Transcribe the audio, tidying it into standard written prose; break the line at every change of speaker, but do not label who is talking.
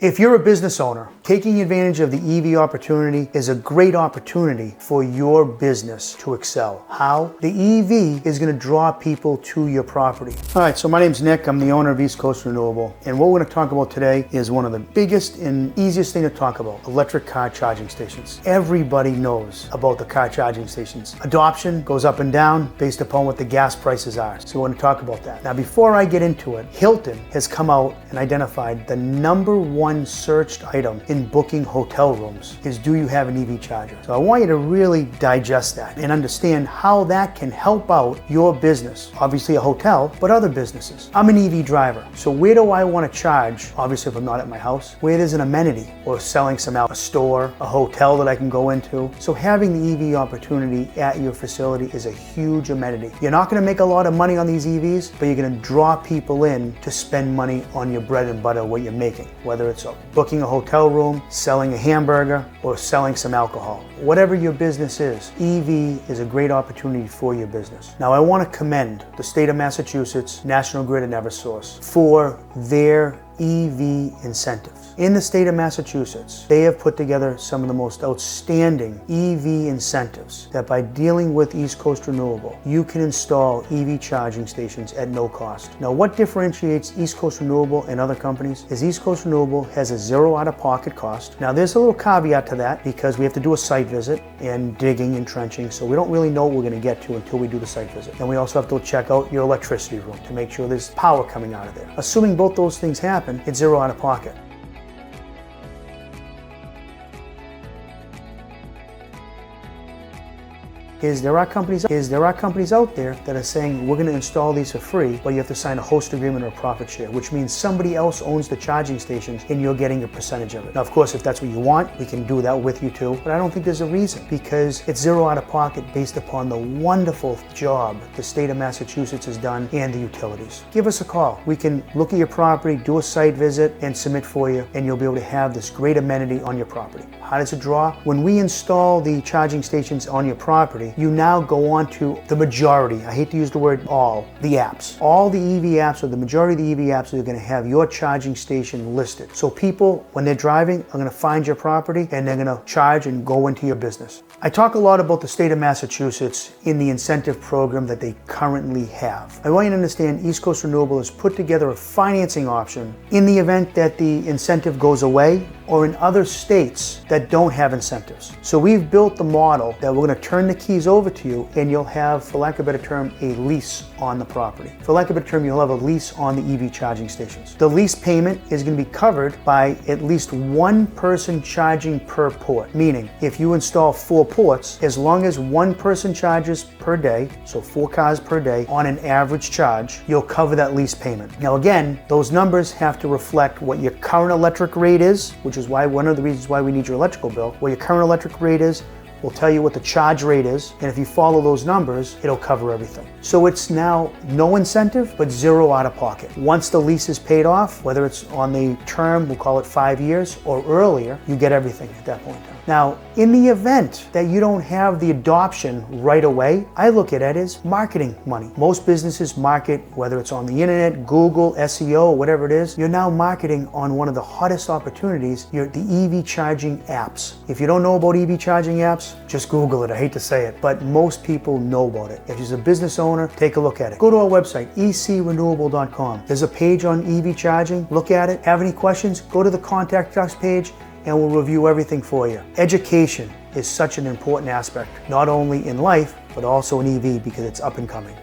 If you're a business owner, taking advantage of the EV opportunity is a great opportunity for your business to excel. How? The EV is going to draw people to your property. All right, so my name's Nick. I'm the owner of East Coast Renewable. And what we're going to talk about today is one of the biggest and easiest thing to talk about, electric car charging stations. Everybody knows about the car charging stations. Adoption goes up and down based upon what the gas prices are. So we're going to talk about that. Now, before I get into it, Hilton has come out and identified the #1 searched item in booking hotel rooms is, do you have an EV charger? So I want you to really digest that and understand how that can help out your business. Obviously a hotel, but other businesses. I'm an EV driver, so where do I want to charge? Obviously if I'm not at my house, where there's an amenity or selling some out, a store, a hotel that I can go into. So having the EV opportunity at your facility is a huge amenity. You're not going to make a lot of money on these EVs, but you're going to draw people in to spend money on your bread and butter, what you're making, whether it's booking a hotel room, selling a hamburger, or selling some alcohol. Whatever your business is, EV is a great opportunity for your business. Now I want to commend the state of Massachusetts, National Grid and Eversource for their EV incentives. In the state of Massachusetts, they have put together some of the most outstanding EV incentives that by dealing with East Coast Renewable, you can install EV charging stations at no cost. Now, what differentiates East Coast Renewable and other companies is East Coast Renewable has a zero out-of-pocket cost. Now, there's a little caveat to that because we have to do a site visit and digging and trenching, so we don't really know what we're going to get to until we do the site visit. And we also have to check out your electricity room to make sure there's power coming out of there. Assuming both those things happen, it's zero out of pocket. There are companies out there that are saying we're going to install these for free, but you have to sign a host agreement or a profit share, which means somebody else owns the charging stations and you're getting a percentage of it. Now, of course, if that's what you want, we can do that with you too, but I don't think there's a reason because it's zero out of pocket based upon the wonderful job the state of Massachusetts has done and the utilities. Give us a call. We can look at your property, do a site visit, and submit for you, and you'll be able to have this great amenity on your property. How does it draw? When we install the charging stations on your property, you now go on to the majority, I hate to use the word all, the apps. All the EV apps, or the majority of the EV apps, are going to have your charging station listed. So people, when they're driving, are going to find your property and they're going to charge and go into your business. I talk a lot about the state of Massachusetts in the incentive program that they currently have. I want you to understand East Coast Renewable has put together a financing option in the event that the incentive goes away or in other states that don't have incentives. So we've built the model that we're going to turn the keys over to you and you'll have, for lack of a better term, a lease on the property. For lack of a better term, you'll have a lease on the EV charging stations. The lease payment is going to be covered by at least one person charging per port, meaning if you install 4 ports, as long as one person charges per day, so 4 cars per day on an average charge, you'll cover that lease payment. Now again, those numbers have to reflect what your current electric rate is, which is why one of the reasons why we need your electrical bill. What your current electric rate is, we'll tell you what the charge rate is, and if you follow those numbers, it'll cover everything. So it's now no incentive, but zero out of pocket. Once the lease is paid off, whether it's on the term, we'll call it 5 years, or earlier, you get everything at that point in time. Now, in the event that you don't have the adoption right away, I look at it as marketing money. Most businesses market, whether it's on the internet, Google, SEO, whatever it is, you're now marketing on one of the hottest opportunities, the EV charging apps. If you don't know about EV charging apps, just Google it. I hate to say it, but most people know about it. If you're a business owner, take a look at it. Go to our website, ecrenewable.com. There's a page on EV charging. Look at it. Have any questions? Go to the contact us page and we'll review everything for you. Education is such an important aspect, not only in life, but also in EV because it's up and coming.